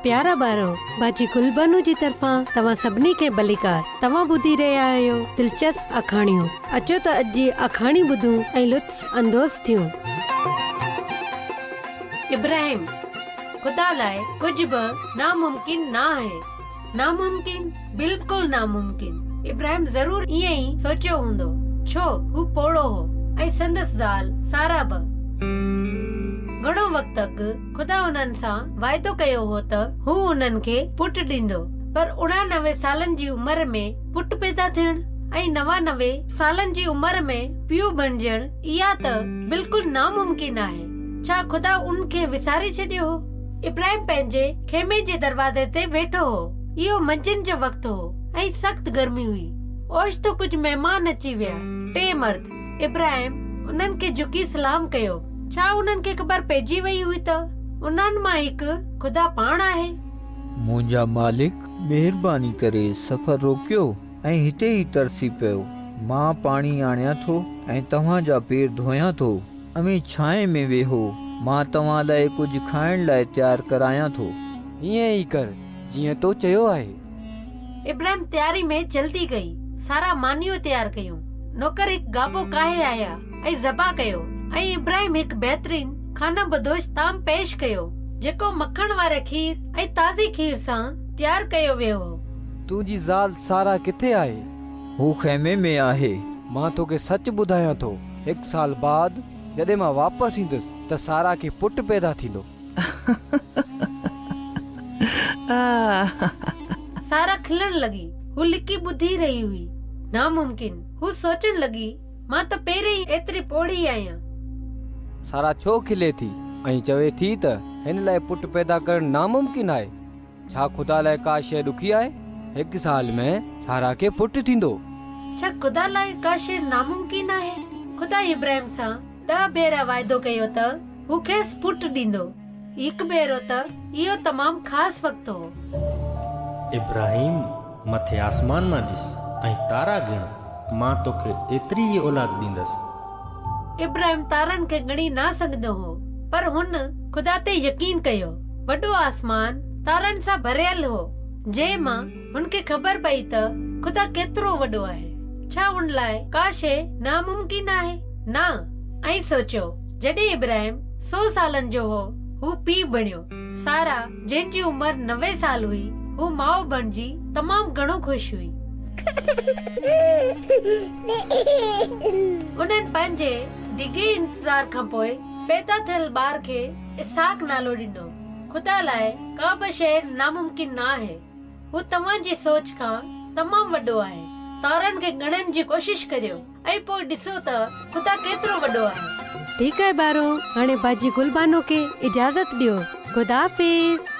प्यारा ॿारो, बाजी गुलबनू जी तरफ़ां तव्हां सभिनी खे भलीकार। तव्हां ॿुधी रहिया आहियो दिलचस्प अखाणियूं। अचो त अॼु जी अखाणी ॿुधूं ऐं लुत्फ़ अंदोज़ थियूं। इब्राहिम, खुदा लाइ कुछ बि नामुमकिन ना आहे। नामुमकिन, बिल्कुल नामुमकिन। इब्राहिम जरूर ईअं ई सोचियो हूंदो, छो हू पोड़ो हो ऐं संदसि ज़ाल सारा बि। घणो वक़्त तक खुदा उन्हनि सां वाइदो कयो हो त हू उन्हनि खे पुट ॾींदो, पर 99 सालनि जी उमिरि में पुट पैदा थियण ऐं 99 सालनि जी उमिरि में पीउ बणजण, इहा त बिल्कुल नामुमकिन आहे। छा खुदा उनखे विसारे छॾियो हो? इब्राहिम पंहिंजे खेमे जे दरवाज़े ते वेठो हो। इहो मंझंदि जो वक़्तु हो ऐं सख़्त गर्मी हुई। ओचितो कुझु महिमान अची विया, 3 मर्द। इब्राहिम उन्हनि खे झुकी सलाम कयो। छा उन्हनि खे ख़बर पइजी वई हुई त उन्हनि मां हिकु खुदा पाण आहे? मुंहिंजा मालिक, महिरबानी करे सफ़र रोकियो ऐं हिते ई तरसी पियो। मां पाणी आणियां थो ऐं तव्हां जा पेर धोयां थो। अमी छांव में वेहो, मां तव्हां लाइ कुझु खाइण लाइ तयारु करायां थो। हीअं ई कर जीअं तो चयो आहे। इब्राहिम तयारी में जल्दी गई। सारा मानियूं तयारु कयूं। नौकर हिकु गाबो काहे आया ऐं ज़बा कयो ऐं इब्राहिम हिकु बहितरीन खाना बदोश ताम पेश कयो, जेको मखण वारे खीर ऐं ताज़ी खीर सां तयारु कयो वियो हो। तुंहिंजी ज़ाल सारा किथे आहे? हू खेमे में आहे। मां तोखे सच ॿुधायां थो, 1 साल बाद जॾहिं मां वापसि ईंदुसि त सारा खे पुट पैदा थींदो। सारा खिलण लगी। हू लिकी ॿुधी रही हुई। नामुमकिन। हू सोचण लगी, मां त पहिरीं ई एतिरी पोड़ी आहियां। सारा छो खिले थी ऐं चवे थी त हिन लाइ पुट पैदा करणु नामुमकिन आहे? छा खुदा लाइ का शइ ॾुखी आहे? 1 साल में सारा खे पुट थींदो। छा खुदा लाइ का शइ नामुमकिन आहे? खुदा इब्राहिम सां 10 भेरा वाइदो कयो त हू खेसि पुट ॾींदो। हिकु भेरो त इहो तमामु ख़ासि वक़्तु हो। इब्राहिम, मथे आसमान मां ॾिस ऐं तारा गिण। मां तोखे एतिरी ई औलाद ॾींदसि। इब्राहिम तारनि खे ॻणी ना सघंदो हो, पर हुन खुदा ते यकीन कयो। वॾो आसमान तारनि सां भरियल हो, जंहिं मां हुनखे ख़बर पई त खुदा केतिरो वॾो आहे। छा उन लाइ का शइ नामुमकिन आहे? ना। ऐं सोचियो, जॾहिं इब्राहिम 100 सालनि जो हो, हू पीउ बणियो। सारा, जंहिंजी उमिरि 90 साल हुई, हू माउ बणिजी तमामु घणो ख़ुशि हुई। उन्हनि पंहिंजे डिघे इंतज़ार खां पोइ पैदा थियल ॿार खे इसहाक नालो ॾिनो। खुदा लाइ का बि शइ नामुमकिन न आहे। हू तव्हां जी सोच खां तमामु वॾो आहे। तारनि खे ॻणण जी कोशिश करियो ऐं पोइ ॾिसो त खुदा केतिरो वॾो आहे। ठीकु आहे ॿारो, हाणे बाजी गुलबानो खे इजाज़त ॾियो। खुदा हाफ़िज़।